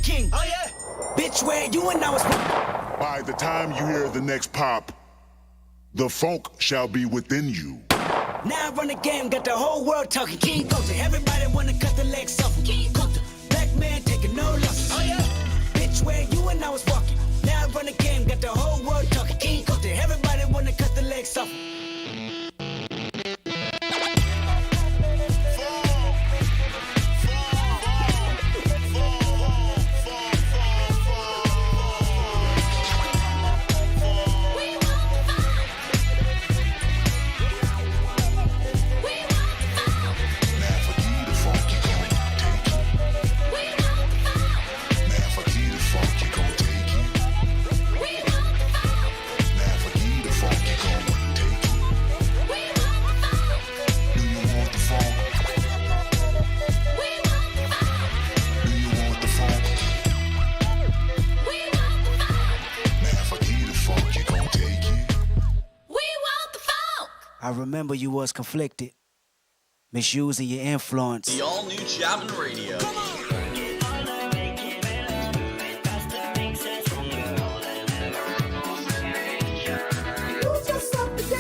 talking king. Oh yeah. Bitch, where you and I was. By the time you hear the next pop, the funk shall be within you. Now I run the game, got the whole world talking King Culture. Everybody wanna cut the legs off. King Culture, black man taking no losses. Oh yeah. Bitch, where you and I was walking. Now I run the game, got the whole world talking King Culture. Everybody wanna cut the legs off. I remember you was conflicted, misusing your influence. The all-new Chapman Radio.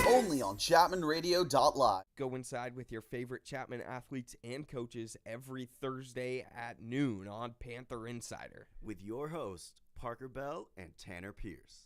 Only on ChapmanRadio.live. Go inside with your favorite Chapman athletes and coaches every Thursday at noon on Panther Insider. With your hosts, Parker Bell and Tanner Pierce.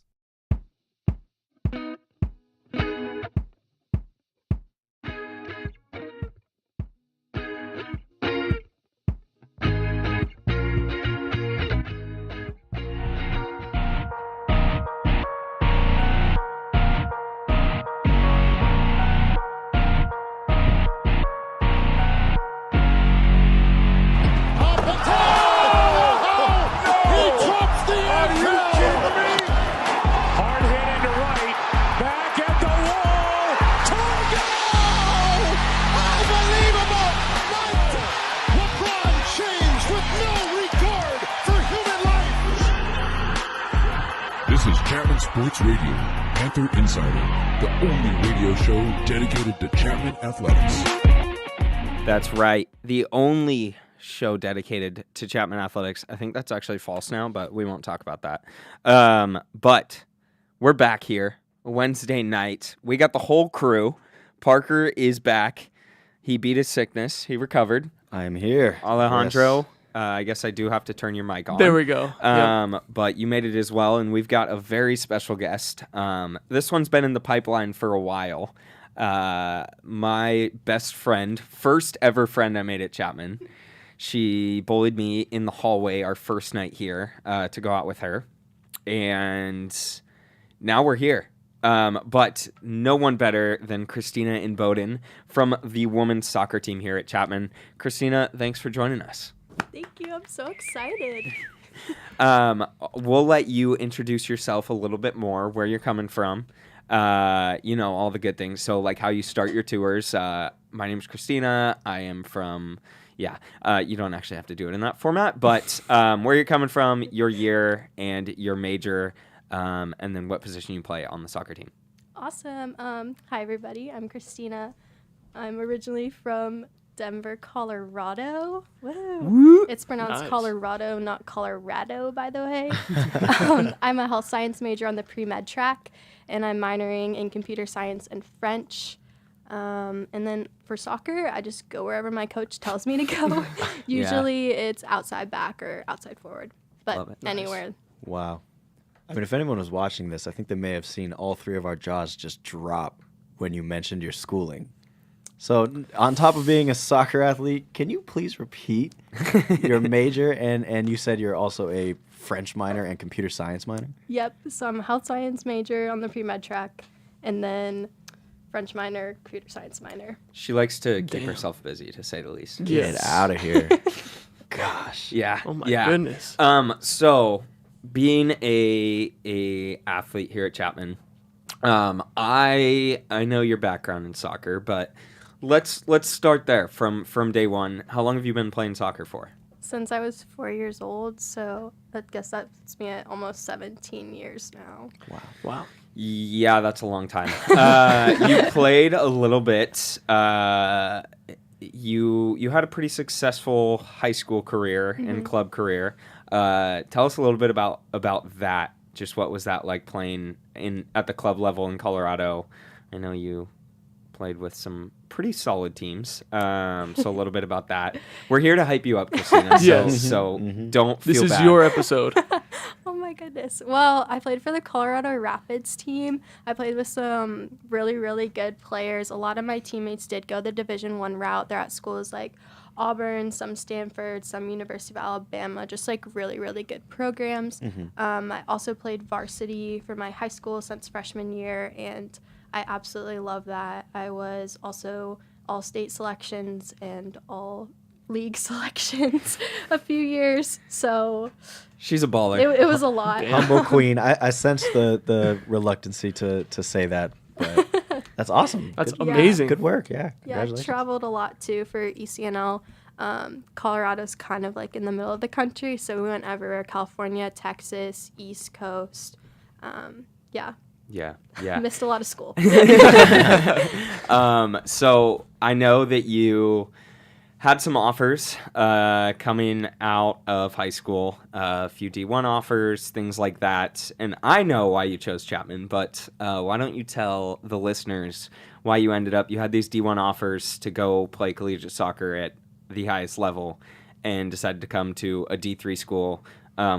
This is Chapman Sports Radio, Panther Insider, the only radio show dedicated to Chapman athletics. That's right. The only show dedicated to Chapman athletics. I think that's actually false now, but we won't talk about that. But we're back here Wednesday night. We got the whole crew. Parker is back. He beat his sickness. He recovered. I'm here. Alejandro. Yes. I guess I do have to turn your mic on. There we go. But you made it as well, and we've got a very special guest. This one's been in the pipeline for a while. My best friend, first ever friend I made at Chapman. She bullied me in the hallway our first night here to go out with her. And now we're here. But no one better than Cristina Inboden from the women's soccer team here at Chapman. Cristina, thanks for joining us. Thank you. I'm so excited. We'll let you introduce yourself a little bit more, where you're coming from, all the good things. So, like how you start your tours. My name's Cristina. I am from, you don't actually have to do it in that format, but where you're coming from, your year, and your major, and then what position you play on the soccer team. Awesome. Hi, everybody. I'm Cristina. I'm originally from Denver, Colorado. Woo. It's pronounced nice. Colorado, not Colorado, by the way. I'm a health science major on the pre-med track, and I'm minoring in computer science and French. And then for soccer, I just go wherever my coach tells me to go. Usually it's outside back or outside forward, but anywhere. Nice. Wow. I mean, if anyone was watching this, I think they may have seen all three of our jaws just drop when you mentioned your schooling. So on top of being a soccer athlete, can you please repeat your major? And you said you're also a French minor and computer science minor? Yep. So I'm a health science major on the pre-med track, and then French minor, computer science minor. She likes to keep herself busy, to say the least. Get out of here. Gosh. Yeah. Oh, my goodness. So being a athlete here at Chapman, I know your background in soccer, but let's start there from day one. How long have you been playing soccer for? Since I was 4 years old, so I guess that puts me at almost 17 years now. Wow. Yeah, that's a long time. You played a little bit you had a pretty successful high school career and club career. Tell us a little bit about that. Just what was that like playing at the club level in Colorado? I know you played with some pretty solid teams. So a little bit about that. We're here to hype you up, Cristina. So don't feel bad. This is your episode. Oh my goodness. Well, I played for the Colorado Rapids team. I played with some really, really good players. A lot of my teammates did go the Division I route. They're at schools like Auburn, some Stanford, some University of Alabama, just like really, really good programs. I also played varsity for my high school since freshman year, and I absolutely love that. I was also all-state selections and all-league selections a few years, so she's a baller. it was a lot. Humble queen. I sense the reluctancy to say that, but that's awesome. That's Good- amazing. Good work. Yeah. Yeah, I Congratulations. traveled a lot too for ECNL. Colorado's kind of like in the middle of the country, so we went everywhere: California, Texas, East Coast. Yeah, Yeah. missed a lot of school. So I know that you had some offers coming out of high school, a few D1 offers, things like that. And I know why you chose Chapman, but why don't you tell the listeners why you had these D1 offers to go play collegiate soccer at the highest level and decided to come to a D3 school,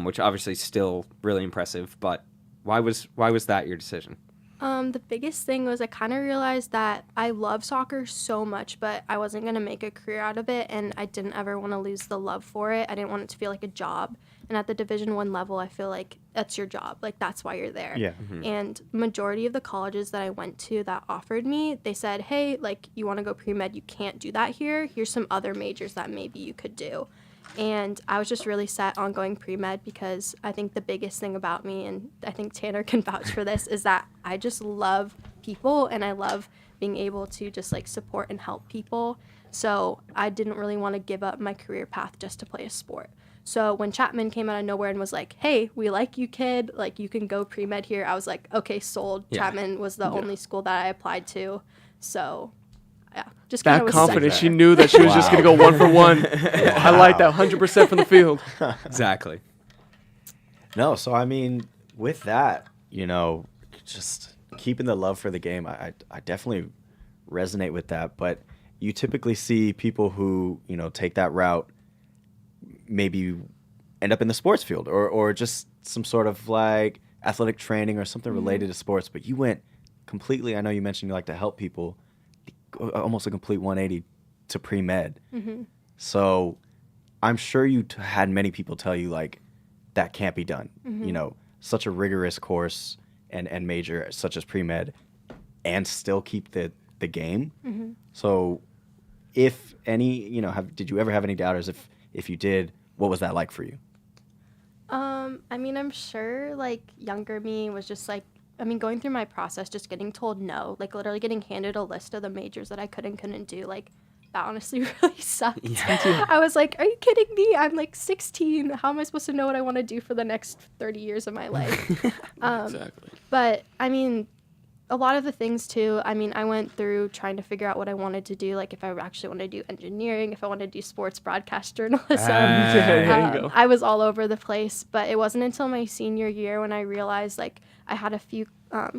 which obviously is still really impressive. But why was that your decision? The biggest thing was I kind of realized that I love soccer so much, but I wasn't going to make a career out of it, and I didn't ever want to lose the love for it. I didn't want it to feel like a job. And at the Division I level, I feel like that's your job. Like, that's why you're there. Yeah. And majority of the colleges that I went to that offered me, they said, hey, like, you want to go pre-med, you can't do that here. Here's some other majors that maybe you could do. And I was just really set on going pre-med because I think the biggest thing about me, and I think Tanner can vouch for this, is that I just love people and I love being able to just like support and help people. So I didn't really want to give up my career path just to play a sport. So when Chapman came out of nowhere and was like, hey, we like you, kid, like you can go pre-med here, I was like, okay, sold. Yeah. Chapman was the only school that I applied to. So yeah, just That kind of was confidence. set. She knew that she was just going to go 1 for 1. I like that 100% from the field. Exactly. No, so I mean, with that, just keeping the love for the game, I definitely resonate with that. But you typically see people who, take that route, maybe end up in the sports field or just some sort of like athletic training or something related to sports. But you went completely, I know you mentioned you like to help people, almost a complete 180 to pre-med. So I'm sure you had many people tell you like that can't be done. Such a rigorous course and major such as pre-med and still keep the game. So if any, did you ever have any doubters? If you did, what was that like for you? I mean, I'm sure like younger me was just like, going through my process, just getting told no, like literally getting handed a list of the majors that I could and couldn't do, like that honestly really sucked. I was like, are you kidding me? I'm like 16. How am I supposed to know what I want to do for the next 30 years of my life? Exactly. But a lot of the things too, I went through trying to figure out what I wanted to do, like if I actually wanted to do engineering, if I wanted to do sports broadcast journalism. There you go. I was all over the place, but it wasn't until my senior year when I realized like I had a few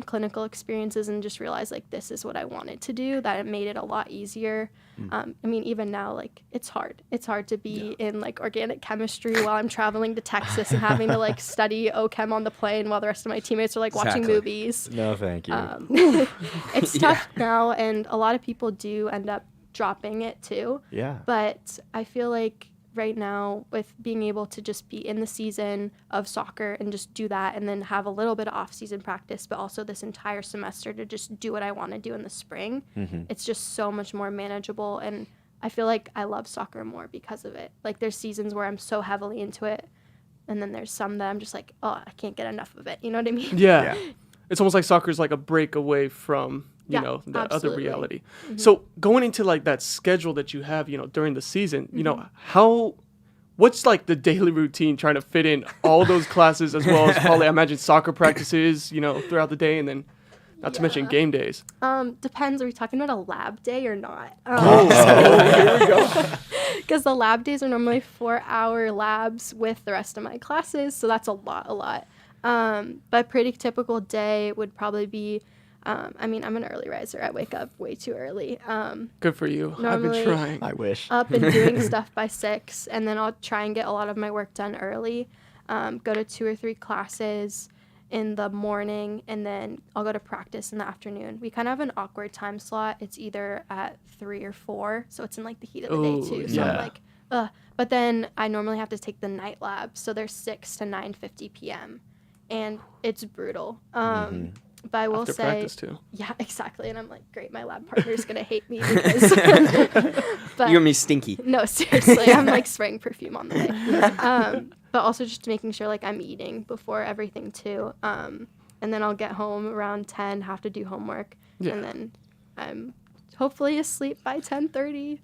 clinical experiences and just realized like this is what I wanted to do, that it made it a lot easier. Even now, like it's hard. It's hard to be in like organic chemistry while I'm traveling to Texas and having to like study OChem on the plane while the rest of my teammates are like watching movies. No, thank you. It's tough now, and a lot of people do end up dropping it too. Yeah. But I feel like right now, with being able to just be in the season of soccer and just do that and then have a little bit of off-season practice, but also this entire semester to just do what I want to do in the spring, it's just so much more manageable. And I feel like I love soccer more because of it. Like there's seasons where I'm so heavily into it, and then there's some that I'm just like, oh, I can't get enough of it. You know what I mean? Yeah. It's almost like soccer's like a break away from, that other absolutely. reality. So going into like that schedule that you have, during the season, what's like the daily routine trying to fit in all those classes as well as probably I imagine soccer practices, throughout the day and then Not to mention game days. Depends. Are we talking about a lab day or not? Here we go. Because the lab days are normally 4-hour labs with the rest of my classes, so that's a lot. But a pretty typical day would probably be, I'm an early riser. I wake up way too early. Good for you. I've been Normally- trying. I wish. Up and doing stuff by 6, and then I'll try and get a lot of my work done early. Go to 2 or 3 classes in the morning, and then I'll go to practice in the afternoon. We kind of have an awkward time slot. It's either at 3 or 4, so it's in like the heat of the day too. So I'm yeah. like, ugh. But then I normally have to take the night lab, so they're 6 to 9:50 p.m. and it's brutal. But I will After say, practice too. yeah, exactly. And I'm like, great, my lab partner's gonna hate me because. But You're gonna be stinky. no, seriously, I'm like spraying perfume on the way. But also just making sure like I'm eating before everything too. And then I'll get home around 10, have to do homework, and then I'm hopefully asleep by 10:30.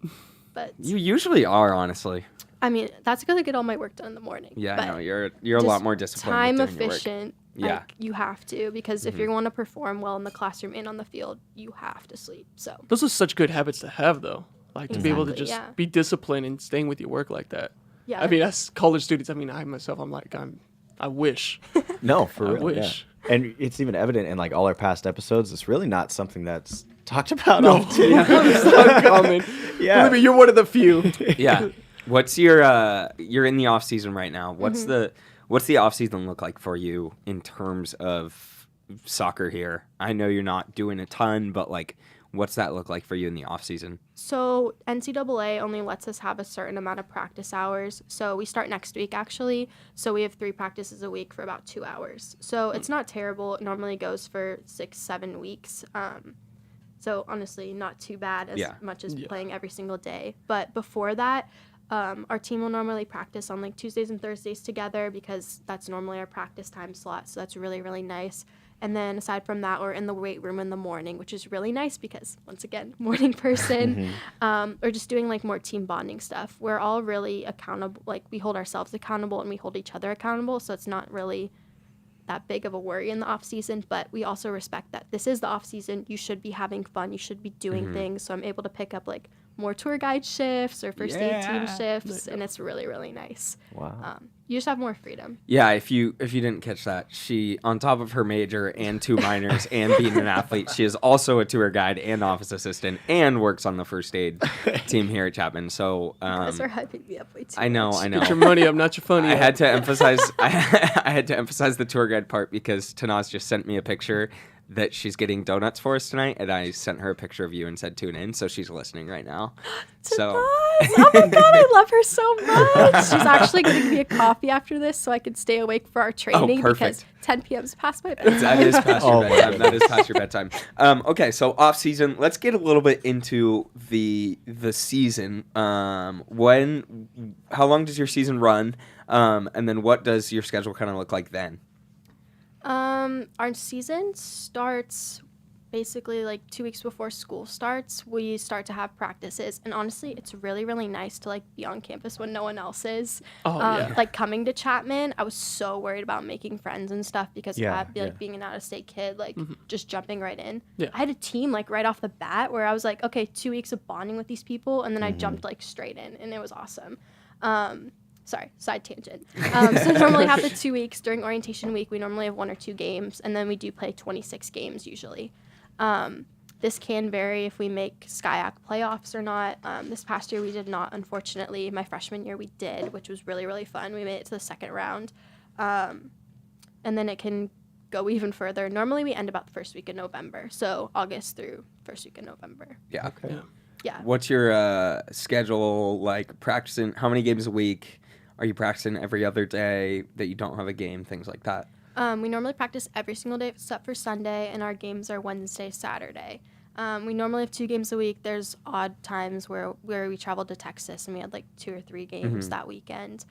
But You usually are, honestly. I mean, that's because I get all my work done in the morning. Yeah, but no, you're a lot more disciplined. time with doing your work. efficient. Yeah. Like, you have to, because if you're going to perform well in the classroom and on the field, you have to sleep. So Those are such good habits to have, though. Like to be able to Exactly, just yeah. be disciplined and staying with your work like that. yeah, I mean, as college students, I myself, I wish. No, for I real. wish. Yeah. And it's even evident in like all our past episodes. It's really not something that's talked about No, often. it's not common. Yeah. Believe me, you're one of the few. Yeah. What's your you're in the off season right now. What's the off season look like for you in terms of soccer here? I know you're not doing a ton, but like what's that look like for you in the off season? So NCAA only lets us have a certain amount of practice hours. So we start next week, actually. So we have 3 practices a week for about 2 hours. So it's not terrible. It normally goes for 6-7 weeks. So honestly, not too bad as much as playing every single day. But before that, our team will normally practice on like Tuesdays and Thursdays together, because that's normally our practice time slot. So that's really, really nice. And then aside from that, we're in the weight room in the morning, which is really nice because, once again, morning person. Or just doing like more team bonding stuff. We're all really accountable. Like, we hold ourselves accountable and we hold each other accountable. So it's not really that big of a worry in the off season, but we also respect that this is the off season. You should be having fun. You should be doing things. So I'm able to pick up like more tour guide shifts or first aid team shifts, and it's really, really nice. Wow. You just have more freedom. Yeah, if you didn't catch that, she, on top of her major and 2 minors and being an athlete, she is also a tour guide and office assistant and works on the first aid team here at Chapman. So You guys are hyping me up way too I know. much. Get your money up, not your funny. I up. had to emphasize I had to emphasize the tour guide part because Tanaz just sent me a picture that she's getting donuts for us tonight, and I sent her a picture of you and said tune in, so she's listening right now. So Oh my god, I love her so much. She's actually going to give me a coffee after this so I can stay awake for our training because perfect. 10 p.m. is past my bedtime. that is past Oh your my bedtime. That is past your bedtime. Okay, so off season. Let's get a little bit into the season. How long does your season run? And then what does your schedule kind of look like then? Our season starts basically like 2 weeks before school starts. We start to have practices, and honestly, it's really, really nice to like be on campus when no one else is. Like coming to Chapman, I was so worried about making friends and stuff because being an out-of-state kid, like just jumping right in. Yeah. I had a team like right off the bat where I was like, okay, 2 weeks of bonding with these people, and then I jumped like straight in, and it was awesome. Sorry, side tangent. So normally have the 2 weeks. During orientation week, we normally have 1 or 2 games, and then we do play 26 games usually. This can vary if we make SCIAC playoffs or not. This past year we did not, unfortunately. My freshman year we did, which was really, really fun. We made it to the second round. And then it can go even further. Normally we end about the first week of November, so August through first week of November. Yeah. Okay. Yeah. What's your schedule like? Practicing how many games a week? Are you practicing every other day that you don't have a game? Things like that. We normally practice every single day except for Sunday, and our games are Wednesday, Saturday. We normally have 2 games a week. There's odd times where we traveled to Texas and we had like 2 or 3 games that weekend.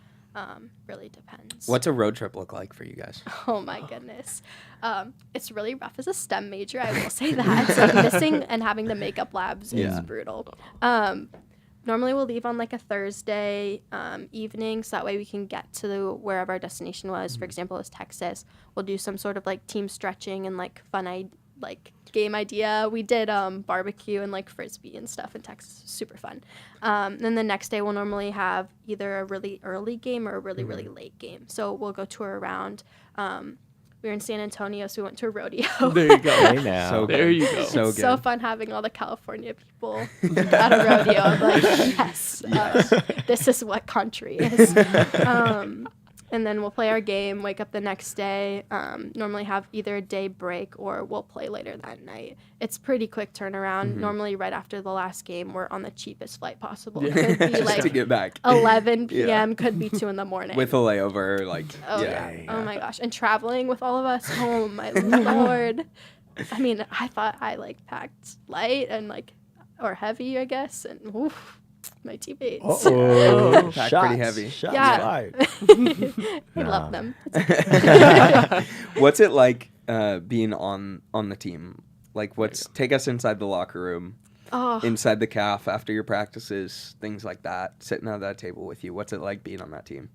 Really depends. What's a road trip look like for you guys? Oh my goodness. It's really rough as a STEM major, I will say that. So missing and having to make up labs is brutal. Normally we'll leave on like a Thursday evening, so that way we can get to wherever our destination was. For example, it was Texas. We'll do some sort of like team stretching and like fun like game idea. We did barbecue and like frisbee and stuff in Texas. Super fun. Then the next day we'll normally have either a really early game or a really really late game. So we'll go tour around. We were in San Antonio, so we went to a rodeo. There you go. Hey now. So There you go. So It's good. so fun having all the California people at a rodeo. I'm like, yes, this is what country is. And then we'll play our game, wake up the next day, normally have either a day break or we'll play later that night. It's pretty quick turnaround. Normally right after the last game, we're on the cheapest flight possible. It could be Just like to get back 11 p.m., could be 2 in the morning. with a layover, like Oh yeah. yeah. Oh my gosh. And traveling with all of us. Oh my lord. I mean, I thought I like packed light and like or heavy, I guess. And oof, my teammates. Oh, Packed shots, pretty heavy. Shots Yeah. fired. We love them. What's it like being on the team? Like, take us inside the locker room, Oh, inside the calf after your practices, things like that. Sitting at that table with you. What's it like being on that team?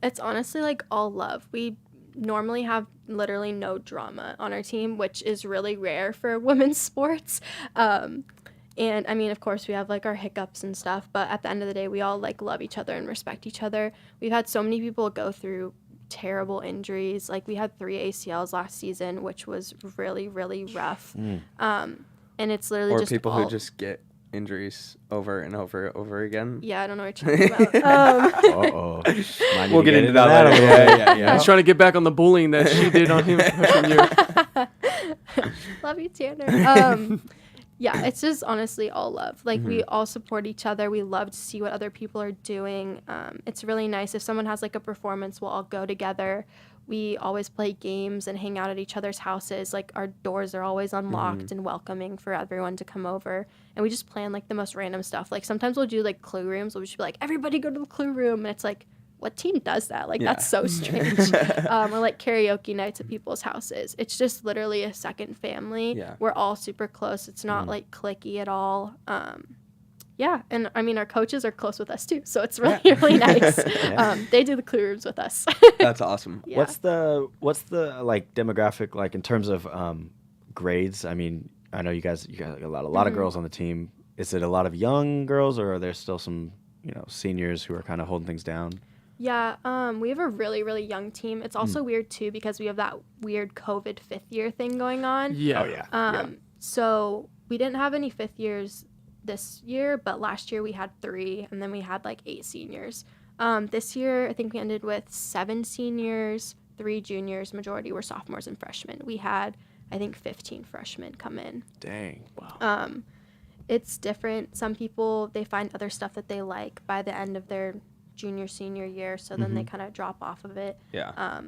it's honestly like all love. We normally have literally no drama on our team, which is really rare for women's sports. And I mean, of course, we have like our hiccups and stuff, but at the end of the day, we all like love each other and respect each other. We've had so many people go through terrible injuries. Like we had 3 ACLs last season, which was really, really rough. And it's literally Or just people all, who just get injuries over and over and over again? yeah, I don't know what you're talking about. Uh-oh. We'll get into that later. Yeah. He's trying to get back on the bullying that she did on him freshman year. Love you, Tanner. Yeah, it's just honestly all love. Like we all support each other. We love to see what other people are doing. It's really nice if someone has like a performance, we'll all go together. We always play games and hang out at each other's houses. Like our doors are always unlocked and welcoming for everyone to come over. And we just plan like the most random stuff. Like sometimes we'll do like clue rooms. We'll just be like, everybody go to the clue room. And it's like, what team does that? Like, that's so strange. Or like karaoke nights at people's houses. It's just literally a second family. Yeah. We're all super close. It's not like cliquey at all. Yeah, and I mean our coaches are close with us too, so it's really really nice. They do the clue rooms with us. That's awesome. Yeah. What's the like demographic like in terms of grades? I mean, I know you got a lot of girls on the team. Is it a lot of young girls, or are there still some seniors who are kind of holding things down? Yeah, we have a really really young team. It's also weird too because we have that weird COVID 5th year thing going on. Yeah. Oh yeah. So we didn't have any 5th years this year, but last year we had 3, and then we had like 8 seniors. This year I think we ended with 7 seniors, 3 juniors. Majority were sophomores and freshmen. We had I think 15 freshmen come in. Dang. Wow. It's different. Some people, they find other stuff that they like by the end of their junior senior year, so then they kind of drop off of it. Yeah.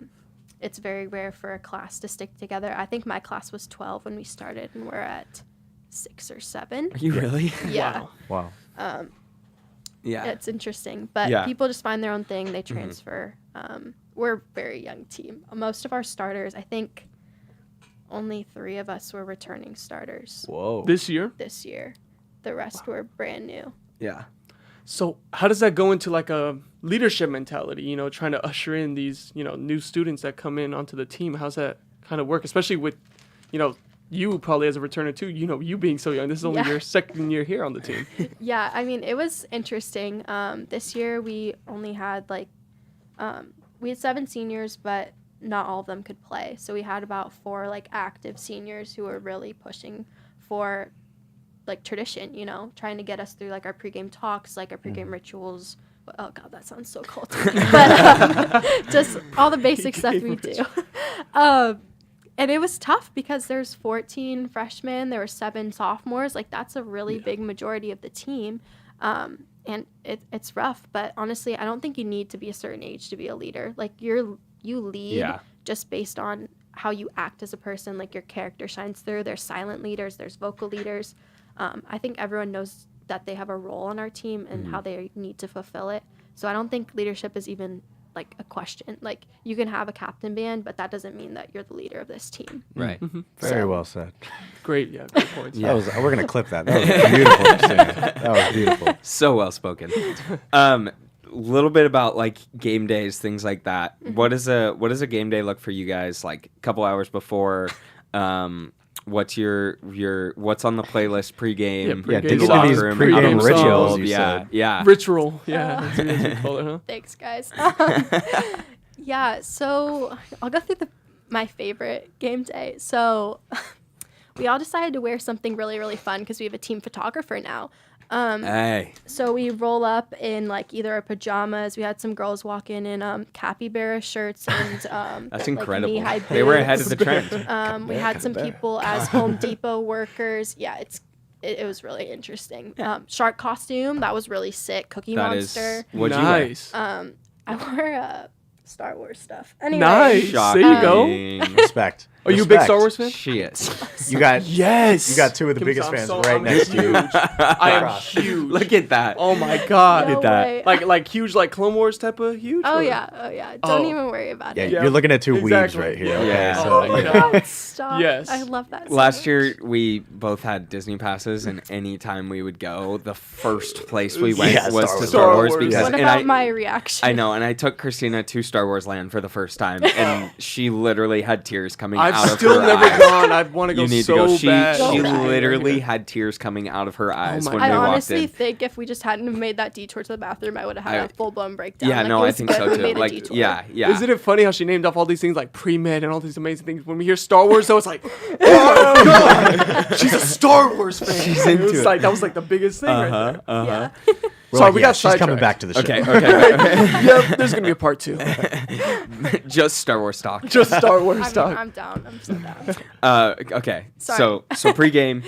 It's very rare for a class to stick together. I think my class was 12 when we started, and we're at 6 or 7. Are you really? Yeah. Wow. Yeah. It's interesting, but Yeah. people just find their own thing. They transfer. We're a very young team. Most of our starters, I think only 3 of us were returning starters Whoa. This year. this year. The rest were brand new. Yeah. So how does that go into like a leadership mentality, trying to usher in these, new students that come in onto the team? How's that kind of work? Especially with, you probably as a returner too, you being so young. This is only Yeah. your second year here on the team. Yeah, I mean, it was interesting. This year we only had we had 7 seniors, but not all of them could play. So we had about 4 like active seniors who were really pushing for like tradition, trying to get us through like our pregame talks, like our pregame rituals. Oh God, that sounds so cool to me. But just all the basic stuff we do. And it was tough because there's 14 freshmen, there were 7 sophomores. Like that's a really big majority of the team. And it's rough, but honestly, I don't think you need to be a certain age to be a leader. Like you lead just based on how you act as a person, like your character shines through. There's silent leaders, there's vocal leaders. I think everyone knows that they have a role on our team and how they need to fulfill it. So I don't think leadership is even like a question. Like you can have a captain band, but that doesn't mean that you're the leader of this team. Right. Very well said. Great points. That was, we're gonna clip that. That was beautiful, Cristina. That was beautiful. So well spoken. Little bit about like game days, things like that. What does a game day look for you guys? Like a couple hours before, what's what's on the playlist pregame? Yeah, dig pregame into songs, these room, pregame out of the rituals. club. You Yeah, said. yeah. Ritual. Yeah. That's what you call it, huh? Thanks, guys. Yeah, so I'll go through my favorite game day. So we all decided to wear something really, really fun because we have a team photographer now. Hey, So we roll up in like either our pajamas. We had some girls walk in capybara shirts and that's like, incredible. knee-high They were boots. ahead of the trend. We had some people as Home Depot workers. Yeah, it was really interesting. Shark costume, that was really sick. Cookie That Monster. is. What'd you wear? Nice. I wore Star Wars stuff. Anyway, Nice. There you go. Shocking. Respect. Are you a big Star Wars fan? She is. You got Yes. You got two of the Give me biggest some. fans So right I'm next to you. huge. I am Across. huge. Look at that. Oh my god. No that. way. Like huge, like Clone Wars type of huge. Oh or- yeah. Don't Oh. even worry about Yeah, it. Yeah. you're looking at two Exactly. weebs right here. Yeah. Okay, Yeah. so Oh my yeah. god. Stop. Yes. I love that. So Last much. year, we both had Disney passes, and any time we would go, the first place we went Yeah, was Star to Wars. Star Wars Star Wars. because What and about my reaction? I know, and I took Christina to Star Wars Land for the first time, and she literally had tears coming out I've of still her never eyes. gone. I want to go You need so to go. She bad. So bad. literally had tears coming out of her eyes my when God. we I walked honestly in. think if we just hadn't have made that detour to the bathroom, I would have had a full blown breakdown. Yeah, Like, no, it I was think good so we too. made a Like, detour. yeah. Isn't it funny how she named off all these things like pre-med and all these amazing things? When we hear Star Wars, though, it's like, oh god, she's a Star Wars fan. She's into It was it. like that was like the biggest thing right there. Yeah. We're Sorry, like, we yeah, got she's coming sidetracked. back to the show. Okay. Yeah, there's gonna be a part 2. Just Star Wars talk. Just Star Wars talk. I'm down. I'm so down. Okay. Sorry. So pregame,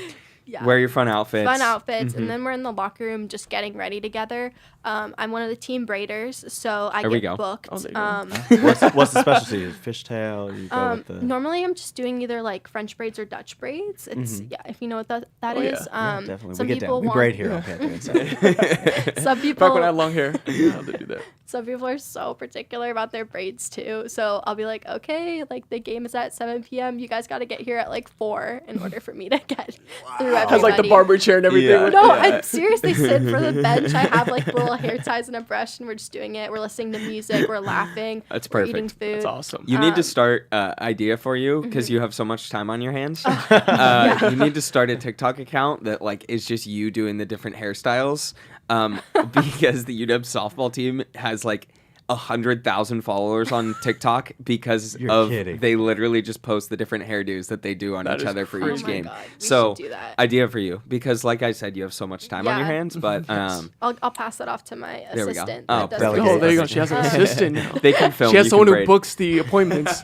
Yeah. wear your fun outfits. Fun outfits, Mm-hmm. and then we're in the locker room just getting ready together. I'm one of the team braiders, so I There we get go. booked. Oh, there you go. What's the specialty? Fishtail? You go with the. Normally, I'm just doing either like French braids or Dutch braids. It's yeah, if you know what that Oh, is. yeah. Definitely. Some We get people down. We want, braid here on Panther Inside. Some people Back when I had long hair, I knew how to do that. Some people are so particular about their braids too. So I'll be like, okay, like the game is at 7 p.m. You guys got to get here at like 4 in order for me to get through everybody. Has like the barber chair and everything. Yeah. with- No, yeah. I seriously sit for the bench. I have like little hair ties and a brush, and we're just doing it. We're listening to music. We're laughing. That's We're eating perfect. food. That's awesome. You need to start idea for you because you have so much time on your hands. You need to start a TikTok account that like is just you doing the different hairstyles. Because the UW softball team has like 100,000 followers on TikTok because You're kidding. they literally just post the different hairdos that they do on That each is other for crazy. each Oh my game. God, we So should do that. idea for you because like I said, you have so much time on your Yeah. hands, but I'll pass that off to my There we go. assistant. Oh, that does delegate. the Oh, there you go. business. She has an assistant now. they can film. She has you someone can who braid. books the appointments.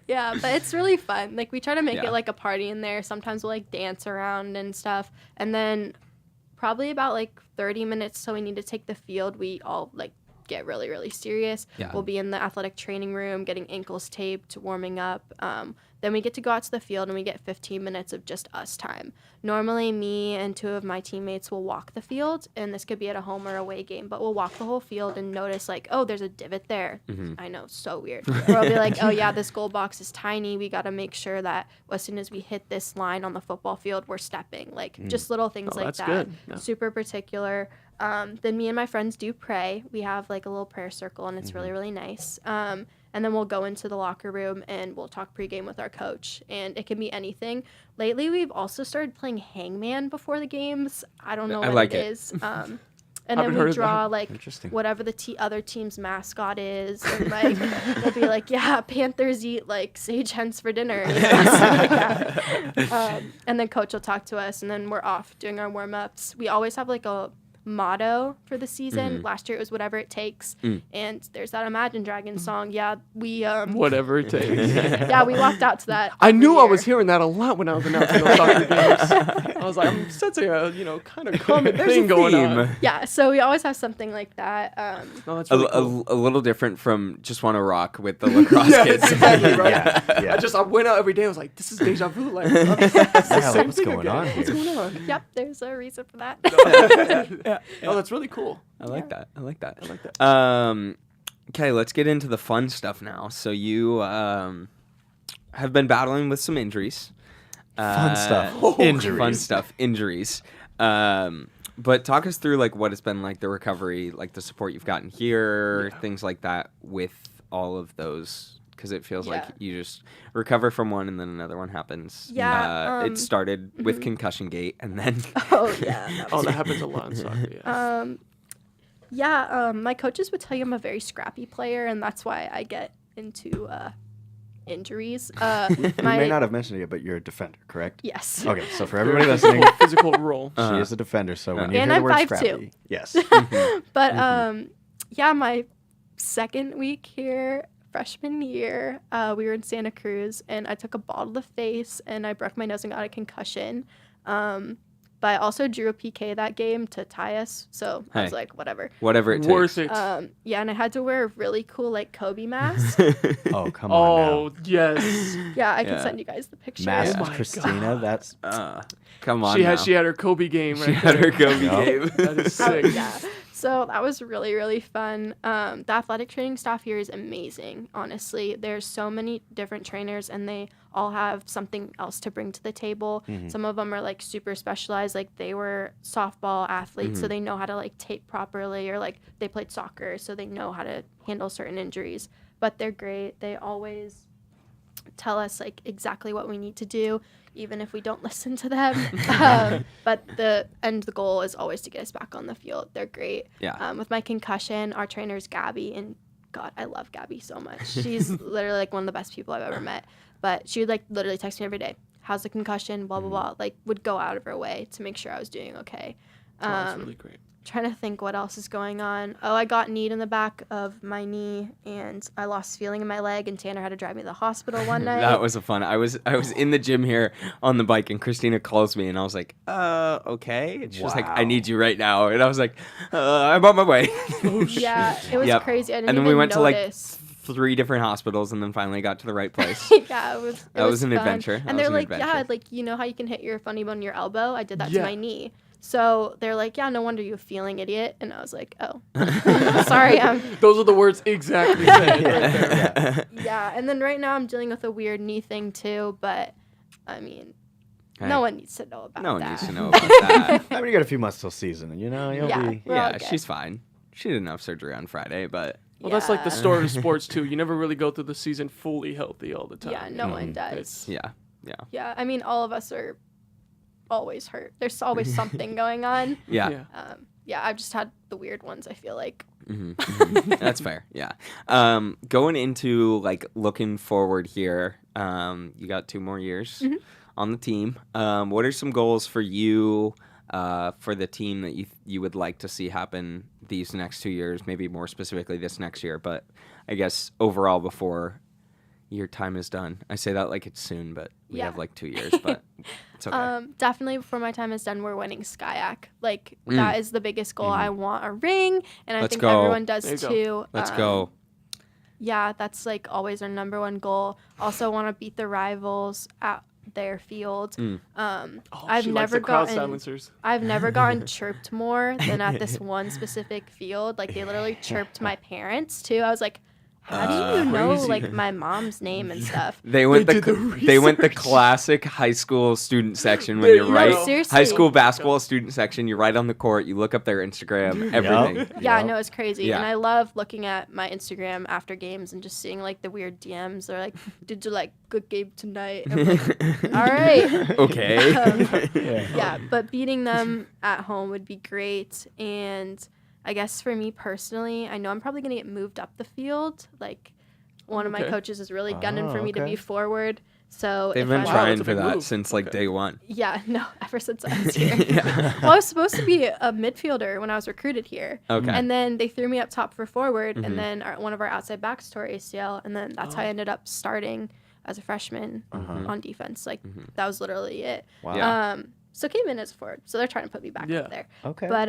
Yeah, but it's really fun. Like we try to make Yeah. it like a party in there. Sometimes we'll like dance around and stuff. And then probably about like 30 minutes so we need to take the field, we all like get really, really serious. Yeah. We'll be in the athletic training room getting ankles taped, warming up. Then we get to go out to the field and we get 15 minutes of just us time. Normally, me and 2 of my teammates will walk the field, and this could be at a home or away game, but we'll walk the whole field and notice, like, oh, there's a divot there. I know, so weird. Or I'll be like, oh, yeah, this goal box is tiny. We got to make sure that as soon as we hit this line on the football field, we're stepping. Like, just little things Oh, like that's that. good. Yeah. Super particular. Then me and my friends do pray. We have like a little prayer circle, and it's really, really nice. And then we'll go into the locker room and we'll talk pregame with our coach. And it can be anything. Lately, we've also started playing Hangman before the games. I don't know I what like it it. is. And Haven't then heard we of draw that. like Interesting. whatever the other team's mascot is. And like we'll be like, yeah, Panthers eat like sage hens for dinner. You know, stuff like that. And then coach will talk to us, and then we're off doing our warm-ups. We always have like a motto for the season. Last year it was whatever it takes, and there's that Imagine Dragons song. Yeah, we Whatever it takes. yeah, we walked out to that. I knew I every was year. hearing that a lot when I was announcing those soccer games. I was like, I'm sensing a kind of common thing going on. Yeah, so we always have something like that. No, that's A, really cool. a little different from just want to rock with the lacrosse Yeah, kids. exactly right. Yeah. I went out every day. I was like, this is deja vu. Like, Yeah, same what's thing going again. on What's here? going on? Yep, there's a reason for that. Oh, that's really cool. I like that. I like that. I like that. Okay, let's get into the fun stuff now. So you have been battling with some injuries. Fun stuff. Injuries. Fun stuff. Injuries. But talk us through like what it's been like, the recovery, like the support you've gotten here, things like that with all of those because it feels like Yeah. you just recover from one and then another one happens. Yeah, It started with concussion gate and then. Oh yeah. Oh, that happens a lot in soccer. Yeah. My coaches would tell you I'm a very scrappy player, and that's why I get into injuries. You may not have mentioned it yet, but you're a defender, correct? Yes. Okay, so for everybody listening, Physical role. she is a defender. So when you And hear I'm the word 5'2". scrappy, yes. But yeah, my second week here, freshman year, we were in Santa Cruz, and I took a ball to the face, and I broke my nose and got a concussion. But I also drew a PK that game to tie us, so I was Hey. like, whatever. Whatever it takes. Worth it. Yeah, and I had to wear a really cool like Kobe mask. Oh, come on Oh, yes. Yeah, I can Yeah. send you guys the picture. now. Masked Oh my Christina, that's... Come on. She now. had her Kobe game right She had her there. Kobe Yup. game. That is Oh, sick. yeah. So that was really, really fun. The athletic training staff here is amazing, honestly. There's so many different trainers, and they all have something else to bring to the table. Some of them are like super specialized, like they were softball athletes, so they know how to like tape properly, or like they played soccer, so they know how to handle certain injuries. But they're great. They always tell us like exactly what we need to do, even if we don't listen to them. But the goal is always to get us back on the field. They're great. Yeah. With my concussion, our trainer is Gabby, and God, I love Gabby so much. She's literally like one of the best people I've ever met. But she would like literally text me every day, how's the concussion, blah, blah, blah. Like would go out of her way to make sure I was doing okay. Oh, that's really great. Trying to think what else is going on. Oh, I got kneed in the back of my knee, and I lost feeling in my leg, and Tanner had to drive me to the hospital one night. That was a fun. I was in the gym here on the bike, and Christina calls me, and I was like, okay. And she was like, I need you right now. And I was like, I'm on my way. Yeah, it was Yep. crazy. I didn't And then even we went notice. to like 3 different hospitals, and then finally got to the right place. Yeah, it was. That was an fun. adventure. That And was they're an like, yeah, adventure. like you know how you can hit your funny bone in your elbow? I did that to Yeah. my knee. So they're like, yeah, no wonder you're feeling idiot. And I was like, oh, sorry. Those are the words exactly said right there. Yeah. And then right now I'm dealing with a weird knee thing too. But I mean, Hey, no one needs to know about no one that. needs to know about that. I mean, you got a few months till season, and you know, you'll Yeah. be... We're all Yeah, good. she's fine. She didn't have surgery on Friday, but Well, that's like the Yeah. story of sports, too. You never really go through the season fully healthy all the time. Yeah, no one does. It's- yeah. Yeah, I mean, all of us are always hurt. There's always something going on. Yeah. Yeah. I've just had the weird ones, I feel like. That's fair. Yeah. Going into like looking forward here, you got 2 more years on the team. What are some goals for you, for the team that you would like to see happen these next 2 years? Maybe more specifically this next year, but I guess overall before your time is done. I say that like it's soon, but we Yeah. have like 2 years, but it's okay. Definitely before my time is done, we're winning Skyac. Like, that is the biggest goal. I want a ring, and I Let's think go. everyone does There you go. too. Let's go. Yeah, that's like always our number one goal. Also want to beat the rivals at their field. Oh, I've she likes never the crowd gotten silencers. I've never gotten chirped more than at this one specific field. Like they literally chirped my parents too. I was like, how do you know Crazy. like my mom's name and stuff? They went They the did the they went the research. classic high school student section when There you're you right. go. Seriously. High school basketball student section. You're right on the court. You look up their Instagram. Everything. Yeah, I know it's crazy. Yeah. And I love looking at my Instagram after games and just seeing like the weird DMs. They're like, did you like good game tonight? I'm like, all right. Okay. Yeah, but beating them at home would be great. And I guess for me personally, I know I'm probably going to get moved up the field. Like one of my Okay. coaches is really gunning for me to okay. be forward. So They've if been I'm- trying that's a for big that move. since like day one. Yeah, no, ever since I was here. Well, I was supposed to be a midfielder when I was recruited here. Okay. And then they threw me up top for forward, and then one of our outside backs tore ACL, and then that's how I ended up starting as a freshman on defense. Like, that was literally it. Wow. Yeah. So came in as a forward. So they're trying to put me back Yeah. up there. Okay. But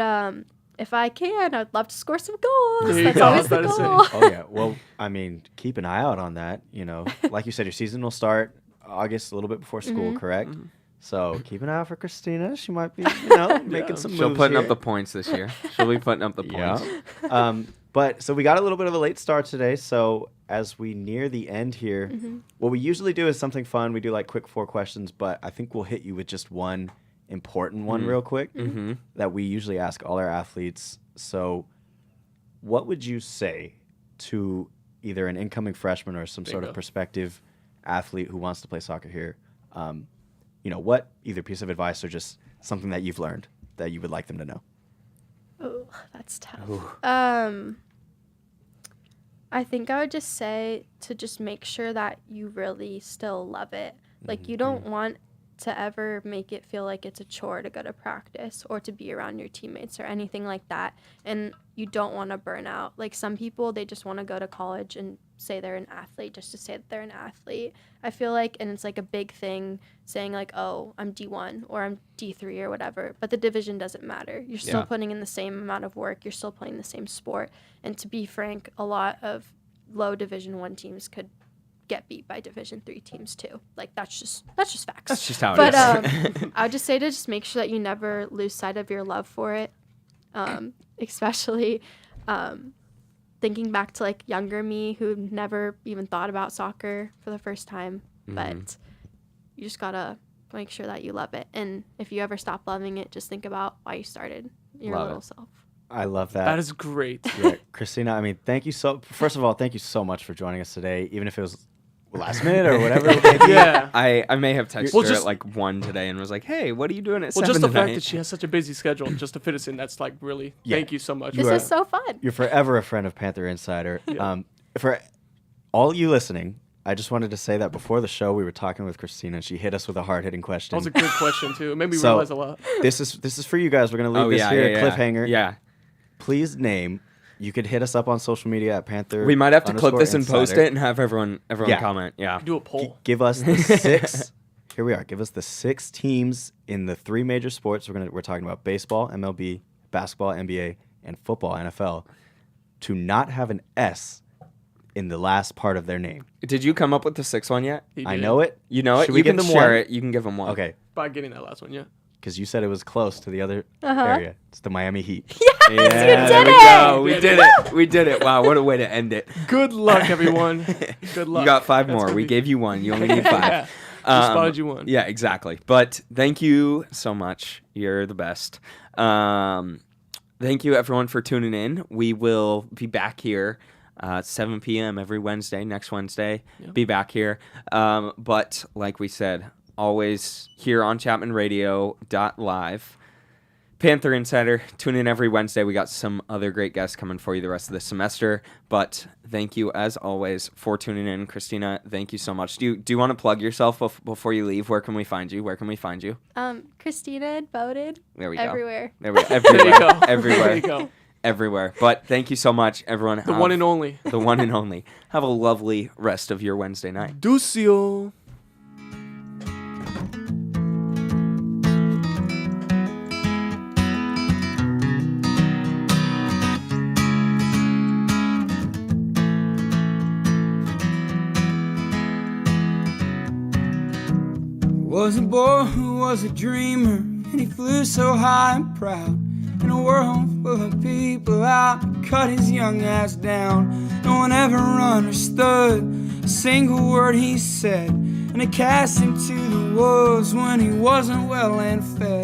if I can, I'd love to score some goals. There you That's go, I always was the about to say. goal. Oh yeah. Well, I mean, keep an eye out on that. You know, like you said, your season will start August, a little bit before school, correct? So keep an eye out for Christina. She might be, you know, making some She'll moves putting up here. the points this year. She'll be putting up the points. Yeah. But so we got a little bit of a late start today. So as we near the end here, what we usually do is something fun. We do like quick 4 questions, but I think we'll hit you with just one important one real quick that we usually ask all our athletes. So what would you say to either an incoming freshman or some sort Bingo. of prospective athlete who wants to play soccer here, what either piece of advice or just something that you've learned that you would like them to know? Oh, that's tough. I think I would just say to just make sure that you really still love it. Like, you don't want to ever make it feel like it's a chore to go to practice or to be around your teammates or anything like that. And you don't want to burn out. Like, some people, they just want to go to college and say they're an athlete just to say that they're an athlete. I feel like, and it's like a big thing saying like, oh, I'm D1 or I'm D3 or whatever, but the division doesn't matter. You're still putting in the same amount of work. You're still playing the same sport. And to be frank, a lot of low Division 1 teams could get beat by Division 3 teams too. Like, that's just facts. That's just how it But is. I would just say to just make sure that you never lose sight of your love for it, especially thinking back to like younger me who never even thought about soccer for the first time. But you just gotta make sure that you love it. And if you ever stop loving it, just think about why you started your Love little it. self. I love that. That is great. Yeah, Cristina, I mean, first of all, thank you so much for joining us today, even if it was last minute or whatever. Yeah. I may have texted Well, her just- at like 1 today and was like, hey, what are you doing at Well, 7 just the tonight? fact that she has such a busy schedule, just to fit us in, that's like really, Yeah. thank you so much. This is so fun. You're forever a friend of Panther Insider. For all you listening, I just wanted to say that before the show, we were talking with Cristina, and she hit us with a hard-hitting question. That was a good question, too. It made me So- realize a lot. This is for you guys. We're going to leave Oh, this yeah, here yeah, at cliffhanger. Yeah. Please name. You could hit us up on social media at Panther. We might have to clip this and post _insider. it and have everyone Yeah. comment. Yeah. Do a poll. Give us the 6. Here we are. Give us the 6 teams in the 3 major sports. We're talking about baseball, MLB, basketball, NBA, and football, NFL, to not have an S in the last part of their name. Did you come up with the 6th one yet? He I did. know it. You know it? Should we You give can them share one? it. You can give them one. Okay, By getting that last one, yeah. because you said it was close to the other area. It's the Miami Heat. Yeah, did there we it! go. We did it. We did it. Wow, what a way to end it. Good luck, everyone. Good luck. You got 5 That's more. gonna We be- gave you 1. You only need 5. Yeah. Just spotted you one. Yeah, exactly. But thank you so much. You're the best. Thank you, everyone, for tuning in. We will be back here 7 p.m. every Wednesday, next Wednesday. Be back here. But like we said, always here on ChapmanRadio.live. Panther Insider, tune in every Wednesday. We got some other great guests coming for you the rest of the semester. But thank you, as always, for tuning in. Christina, thank you so much. Do you want to plug yourself before you leave? Where can we find you? Christina Inboden. There we go. Everywhere. There we go. There you go. Everywhere. There you go. Everywhere. But thank you so much, everyone. The one and only. The one and only. Have a lovely rest of your Wednesday night. Ducio. Was a boy who was a dreamer, and he flew so high and proud. In a world full of people out, cut his young ass down. No one ever understood a single word he said, and it cast him to the wolves when he wasn't well and fed.